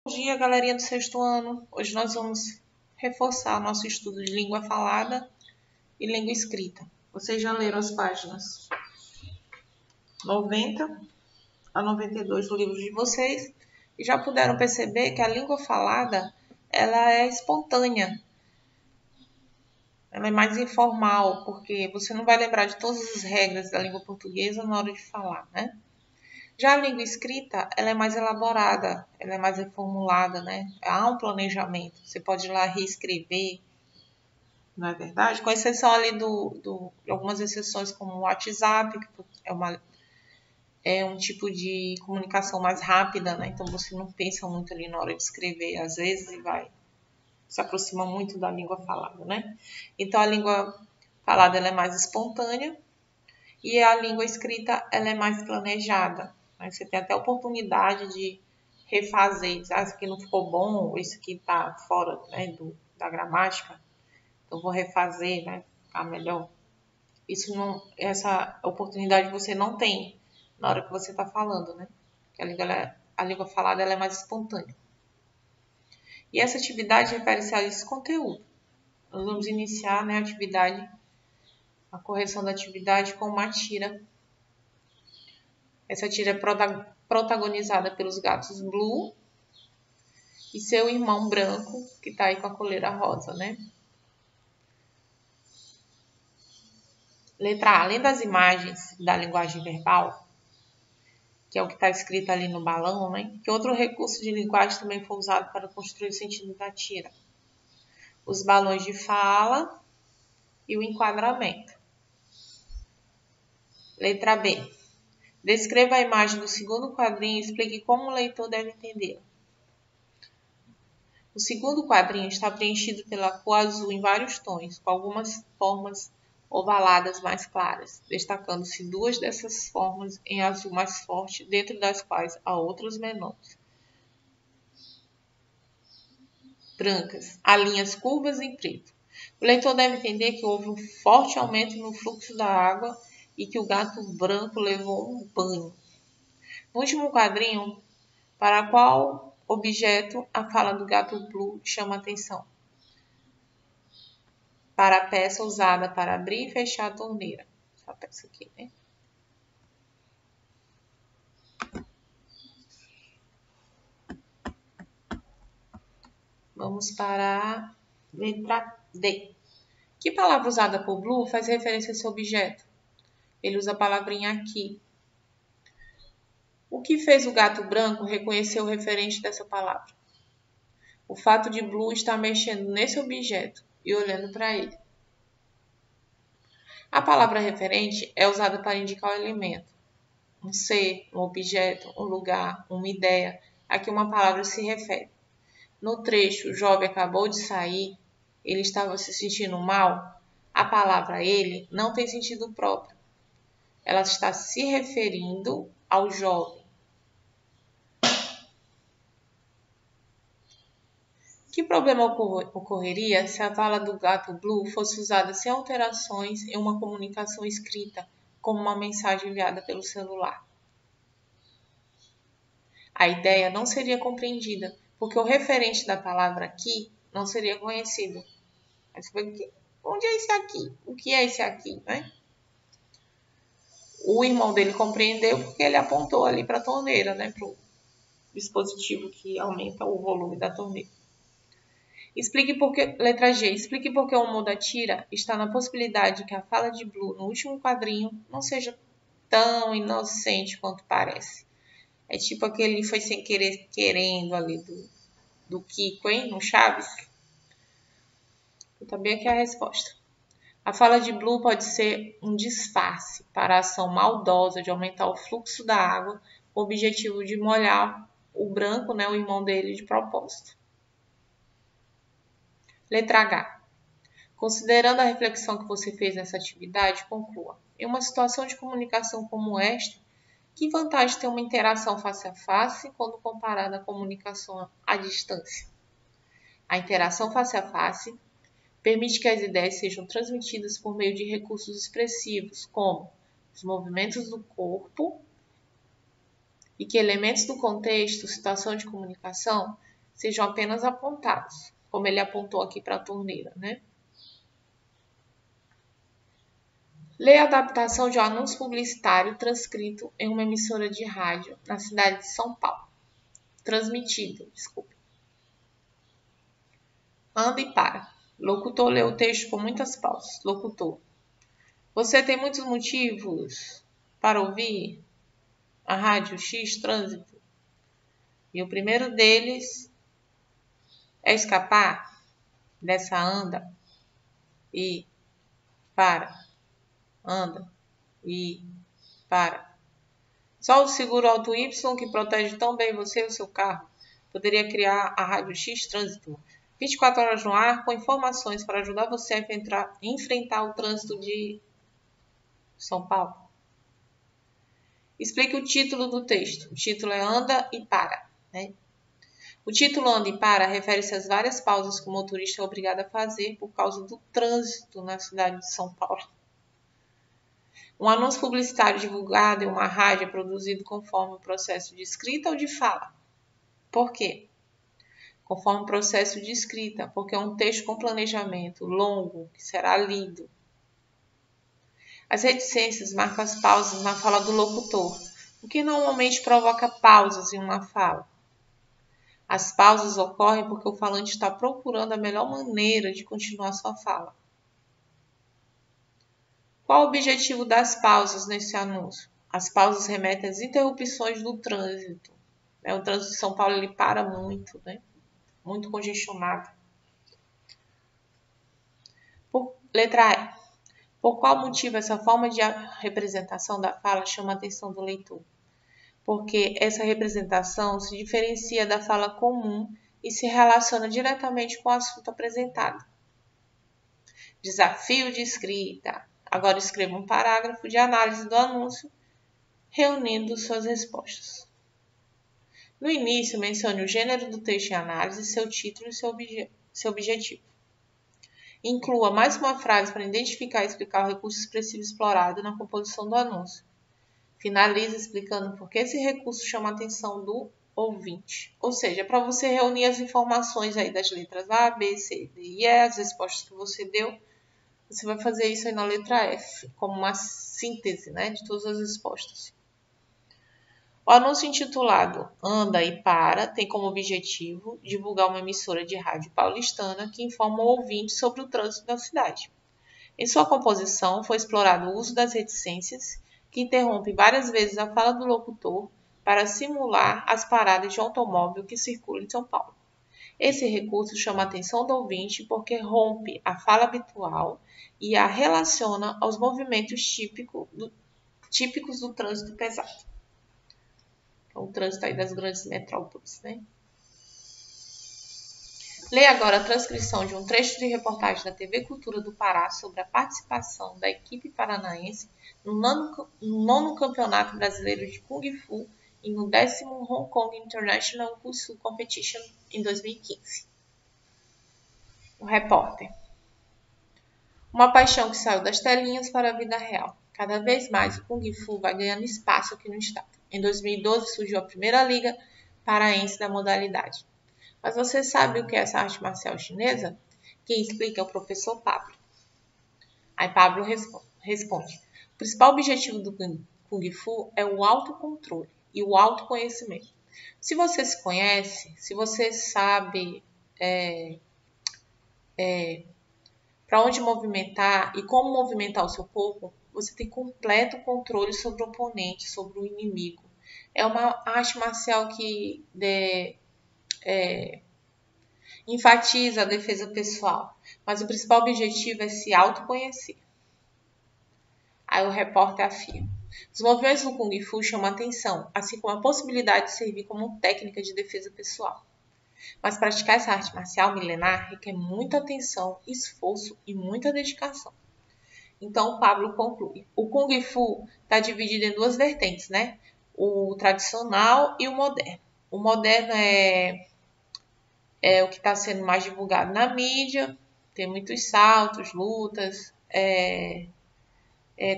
Bom dia, galerinha do sexto ano. Hoje nós vamos reforçar nosso estudo de língua falada e língua escrita. Vocês já leram as páginas 90 a 92 do livro de vocês e já puderam perceber que a língua falada ela é espontânea. Ela é mais informal, porque você não vai lembrar de todas as regras da língua portuguesa na hora de falar, né? Já a língua escrita, ela é mais elaborada, ela é mais reformulada, né? Há um planejamento. Você pode ir lá reescrever, não é verdade? Com exceção ali de algumas exceções como o WhatsApp, que é um tipo de comunicação mais rápida, né? Então você não pensa muito ali na hora de escrever, às vezes, e se aproxima muito da língua falada, né? Então a língua falada ela é mais espontânea e a língua escrita ela é mais planejada. Você tem até a oportunidade de refazer, dizer, isso aqui não ficou bom, ou isso aqui está fora, né, da gramática, então vou refazer, né, ficar melhor. Essa oportunidade você não tem na hora que você está falando, né? Porque a língua falada ela é mais espontânea. E essa atividade refere-se a esse conteúdo. Nós vamos iniciar, né, a correção da atividade com uma tira. Essa tira é protagonizada pelos gatos Blue e seu irmão branco, que está aí com a coleira rosa, né? Letra A. Além das imagens da linguagem verbal, que é o que está escrito ali no balão, né? Que outro recurso de linguagem também foi usado para construir o sentido da tira? Os balões de fala e o enquadramento. Letra B. Descreva a imagem do segundo quadrinho e explique como o leitor deve entender. O segundo quadrinho está preenchido pela cor azul em vários tons, com algumas formas ovaladas mais claras, destacando-se duas dessas formas em azul mais forte, dentro das quais há outras menores. Brancas, há linhas curvas em preto. O leitor deve entender que houve um forte aumento no fluxo da água e que o gato branco levou um banho. No último quadrinho, para qual objeto a fala do gato Blue chama atenção? Para a peça usada para abrir e fechar a torneira. Essa peça aqui, né? Vamos para a letra D. Que palavra usada por Blue faz referência a esse objeto? Ele usa a palavrinha aqui. O que fez o gato branco reconhecer o referente dessa palavra? O fato de Blue estar mexendo nesse objeto e olhando para ele. A palavra referente é usada para indicar o elemento, um ser, um objeto, um lugar, uma ideia a que uma palavra se refere. No trecho, o jovem acabou de sair, ele estava se sentindo mal, a palavra ele não tem sentido próprio. Ela está se referindo ao jovem. Que problema ocorreria se a fala do gato Blue fosse usada sem alterações em uma comunicação escrita, como uma mensagem enviada pelo celular? A ideia não seria compreendida, porque o referente da palavra aqui não seria conhecido. Onde é esse aqui? O que é esse aqui, né? O irmão dele compreendeu porque ele apontou ali para a torneira, né? Para o dispositivo que aumenta o volume da torneira. Letra G. Explique por que o humor da tira está na possibilidade que a fala de Blue no último quadrinho não seja tão inocente quanto parece. É tipo aquele foi sem querer querendo ali do Kiko, hein? No Chaves. E também aqui a resposta. A fala de Blue pode ser um disfarce para a ação maldosa de aumentar o fluxo da água com o objetivo de molhar o branco, né, o irmão dele, de propósito. Letra H. Considerando a reflexão que você fez nessa atividade, conclua. Em uma situação de comunicação como esta, que vantagem tem uma interação face a face quando comparada à comunicação à distância? A interação face a face permite que as ideias sejam transmitidas por meio de recursos expressivos, como os movimentos do corpo, e que elementos do contexto, situação de comunicação, sejam apenas apontados, como ele apontou aqui para a torneira, né? Leia a adaptação de um anúncio publicitário transcrito em uma emissora de rádio na cidade de São Paulo. Transmitido, desculpe. Anda e para. Locutor lê o texto com muitas pausas. Locutor. Você tem muitos motivos para ouvir a rádio X Trânsito. E o primeiro deles é escapar dessa anda e para. Anda e para. Só o seguro Auto Y, que protege tão bem você e o seu carro, poderia criar a rádio X Trânsito. 24 horas no ar, com informações para ajudar você a enfrentar o trânsito de São Paulo. Explique o título do texto. O título é Anda e Para, né? O título Anda e Para refere-se às várias pausas que o motorista é obrigado a fazer por causa do trânsito na cidade de São Paulo. Um anúncio publicitário divulgado em uma rádio é produzido conforme o processo de escrita ou de fala. Por quê? Conforme o processo de escrita, porque é um texto com planejamento longo que será lido. As reticências marcam as pausas na fala do locutor, o que normalmente provoca pausas em uma fala. As pausas ocorrem porque o falante está procurando a melhor maneira de continuar sua fala. Qual o objetivo das pausas nesse anúncio? As pausas remetem às interrupções do trânsito. O trânsito de São Paulo ele para muito, né? Muito congestionado. Letra E. Por qual motivo essa forma de representação da fala chama a atenção do leitor? Porque essa representação se diferencia da fala comum e se relaciona diretamente com o assunto apresentado. Desafio de escrita. Agora escreva um parágrafo de análise do anúncio, reunindo suas respostas. No início, mencione o gênero do texto em análise, seu título e seu objetivo. Inclua mais uma frase para identificar e explicar o recurso expressivo explorado na composição do anúncio. Finalize explicando por que esse recurso chama a atenção do ouvinte. Ou seja, para você reunir as informações aí das letras A, B, C, D e E, as respostas que você deu, você vai fazer isso aí na letra F, como uma síntese, né, de todas as respostas. O anúncio intitulado Anda e Para tem como objetivo divulgar uma emissora de rádio paulistana que informa o ouvinte sobre o trânsito da cidade. Em sua composição foi explorado o uso das reticências, que interrompem várias vezes a fala do locutor para simular as paradas de automóvel que circulam em São Paulo. Esse recurso chama a atenção do ouvinte porque rompe a fala habitual e a relaciona aos movimentos típicos do trânsito pesado. O trânsito aí das grandes metrópoles, né? Leia agora a transcrição de um trecho de reportagem da TV Cultura do Pará sobre a participação da equipe paranaense no 9º Campeonato Brasileiro de Kung Fu e no 10º Hong Kong International Wushu Competition em 2015. O repórter. Uma paixão que saiu das telinhas para a vida real. Cada vez mais o Kung Fu vai ganhando espaço aqui no estado. Em 2012 surgiu a primeira liga paraense da modalidade. Mas você sabe o que é essa arte marcial chinesa? Quem explica é o professor Pablo. Aí Pablo responde. O principal objetivo do Kung Fu é o autocontrole e o autoconhecimento. Se você se conhece, se você sabe para onde movimentar e como movimentar o seu corpo, você tem completo controle sobre o oponente, sobre o inimigo. É uma arte marcial que enfatiza a defesa pessoal, mas o principal objetivo é se autoconhecer. Aí o repórter afirma. Os movimentos do Kung Fu chamam a atenção, assim como a possibilidade de servir como técnica de defesa pessoal. Mas praticar essa arte marcial milenar requer muita atenção, esforço e muita dedicação. Então, o Pablo conclui. O Kung Fu está dividido em duas vertentes, né? O tradicional e o moderno. O moderno é o que está sendo mais divulgado na mídia, tem muitos saltos, lutas,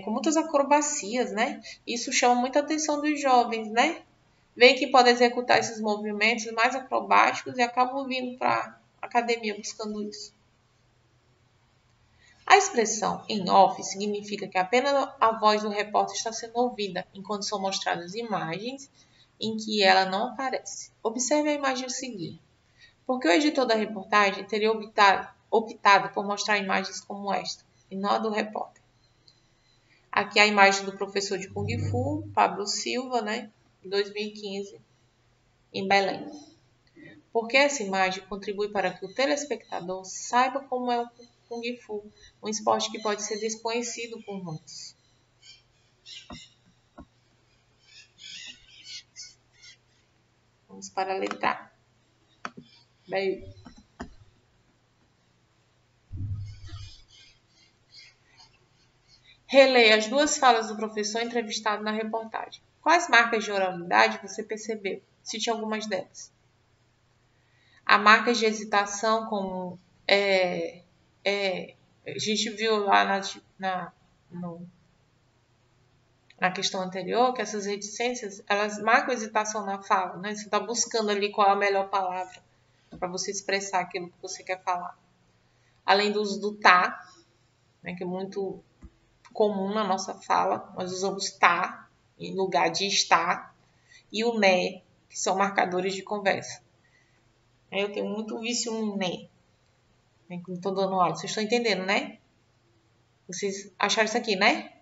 com muitas acrobacias, né? Isso chama muita atenção dos jovens, né? veem que podem executar esses movimentos mais acrobáticos e acabam vindo para a academia buscando isso. A expressão em off significa que apenas a voz do repórter está sendo ouvida enquanto são mostradas imagens em que ela não aparece. Observe a imagem a seguir. Porque o editor da reportagem teria optado por mostrar imagens como esta, e não a do repórter. Aqui a imagem do professor de Kung Fu, Pablo Silva, né, em 2015, em Belém. Porque essa imagem contribui para que o telespectador saiba como é o Kung Fu, um esporte que pode ser desconhecido por muitos. Vamos para a letra A. Bem, releia as duas falas do professor entrevistado na reportagem. Quais marcas de oralidade você percebeu? Cite algumas delas. Há marcas de hesitação, como a gente viu lá na questão anterior, que essas reticências, elas marcam hesitação na fala, né? Você está buscando ali qual é a melhor palavra para você expressar aquilo que você quer falar. Além do uso do tá, né, que é muito comum na nossa fala, nós usamos tá em lugar de estar, e o né, que são marcadores de conversa. Eu tenho muito vício no né, quando estou dando aula. Vocês estão entendendo, né? Vocês acharam isso aqui, né?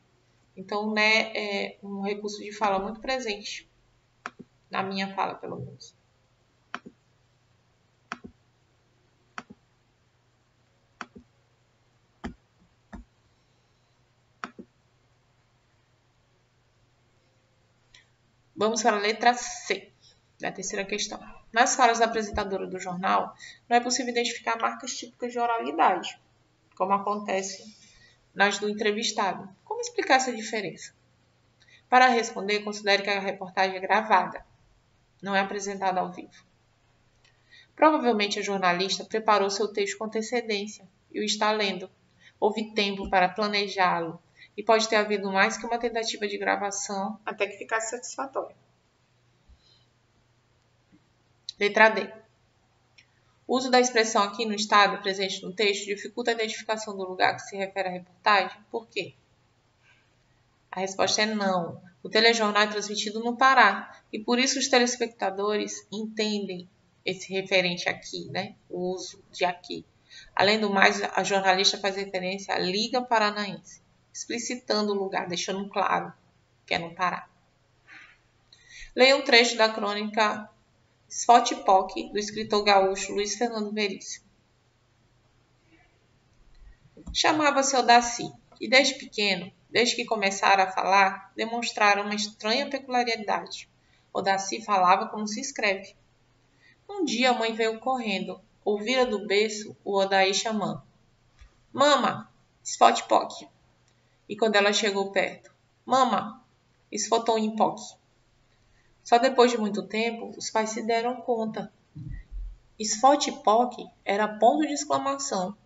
Então, né é um recurso de fala muito presente na minha fala, pelo menos. Vamos para a letra C, da terceira questão. Nas falas da apresentadora do jornal, não é possível identificar marcas típicas de oralidade, como acontece nas do entrevistado. Como explicar essa diferença? Para responder, considere que a reportagem é gravada, não é apresentada ao vivo. Provavelmente a jornalista preparou seu texto com antecedência e o está lendo. Houve tempo para planejá-lo e pode ter havido mais que uma tentativa de gravação até que ficasse satisfatório. Letra D. O uso da expressão aqui no estado presente no texto dificulta a identificação do lugar que se refere à reportagem. Por quê? A resposta é não. O telejornal é transmitido no Pará e por isso os telespectadores entendem esse referente aqui, né? O uso de aqui. Além do mais, a jornalista faz referência à Liga Paranaense, explicitando o lugar, deixando claro que é no Pará. Leia um trecho da crônica Sfotipoc, do escritor gaúcho Luiz Fernando Veríssimo. Chamava-se Odaci, e desde pequeno, desde que começara a falar, demonstrara uma estranha peculiaridade. Odaci falava como se escreve. Um dia a mãe veio correndo, ouvira do berço o Odaí chamando. Mama, Sfotipoc. E quando ela chegou perto, Mama, Sfotoimpoc. Só depois de muito tempo, os pais se deram conta. Sfotipoc era ponto de exclamação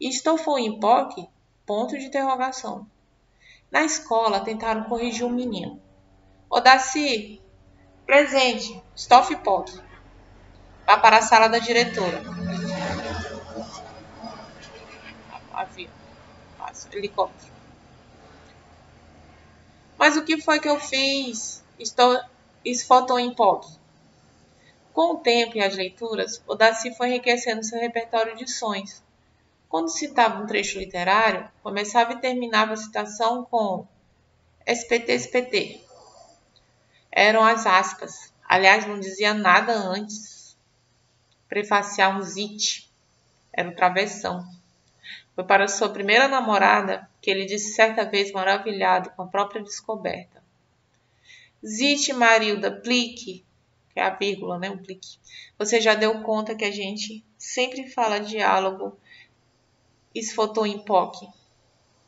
e Stofoimpoc, ponto de interrogação. Na escola, tentaram corrigir o menino. Odaci, presente, Stofoimpoc. Vá para a sala da diretora. Avião, helicóptero. Mas o que foi que eu fiz? Sfotoimpoc. Com o tempo e as leituras, Odaci foi enriquecendo seu repertório de sons. Quando citava um trecho literário, começava e terminava a citação com SPT. Eram as aspas. Aliás, não dizia nada antes. Prefaciar um zit. Era o travessão. Foi para sua primeira namorada que ele disse certa vez maravilhado com a própria descoberta. Zit Marilda plique, que é a vírgula, né? Um plique. Você já deu conta que a gente sempre fala diálogo Sfotoimpoc.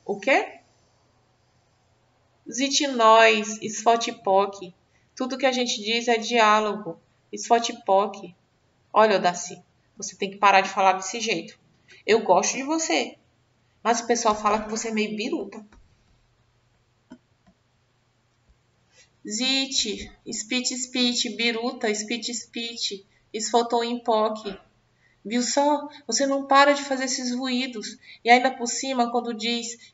O quê? Zitinóis, Sfotipoc. Tudo que a gente diz é diálogo. Sfotipoc. Olha, Odaci, você tem que parar de falar desse jeito. Eu gosto de você, mas o pessoal fala que você é meio biruta. zit, spit, biruta, spit, esfotoimpoque. Viu só? Você não para de fazer esses ruídos. E ainda por cima, quando diz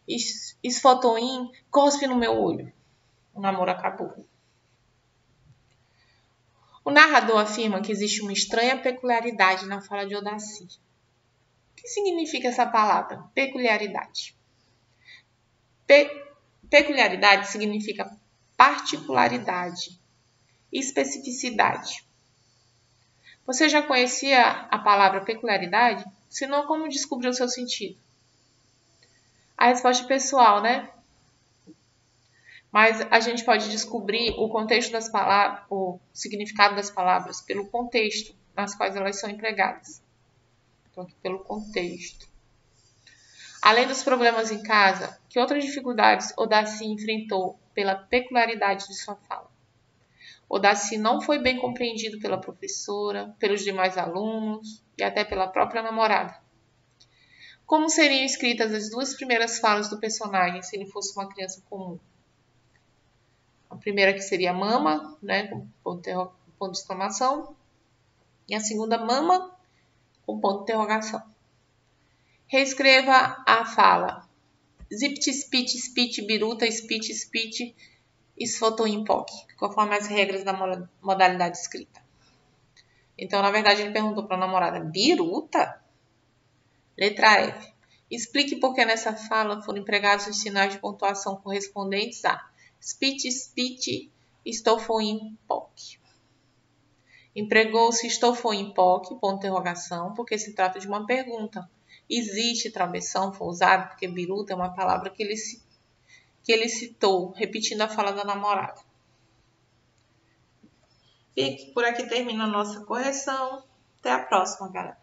esfotoim, cospe no meu olho. O namoro acabou. O narrador afirma que existe uma estranha peculiaridade na fala de Odaci. O que significa essa palavra? Peculiaridade. Peculiaridade significa particularidade, especificidade. Você já conhecia a palavra peculiaridade? Se não, como descobriu o seu sentido? A resposta é pessoal, né? Mas a gente pode descobrir o contexto das palavras, o significado das palavras, pelo contexto nas quais elas são empregadas. Então, aqui pelo contexto. Além dos problemas em casa, que outras dificuldades Odaci enfrentou pela peculiaridade de sua fala? Odaci não foi bem compreendido pela professora, pelos demais alunos e até pela própria namorada. Como seriam escritas as duas primeiras falas do personagem se ele fosse uma criança comum? A primeira que seria mama, né, com ponto de exclamação, e a segunda mama com ponto de interrogação. Reescreva a fala. Zipt, spit, biruta, spit, esfotoimpoque, conforme as regras da modalidade escrita. Então, na verdade, ele perguntou para a namorada, biruta? Letra F. Explique por que nessa fala foram empregados os sinais de pontuação correspondentes a spit, estofoimpoque. Empregou-se estofoimpoque, ponto de interrogação, porque se trata de uma pergunta. Existe travessão, foi usado porque biruta é uma palavra que ele citou, repetindo a fala da namorada. E por aqui termina a nossa correção. Até a próxima, galera.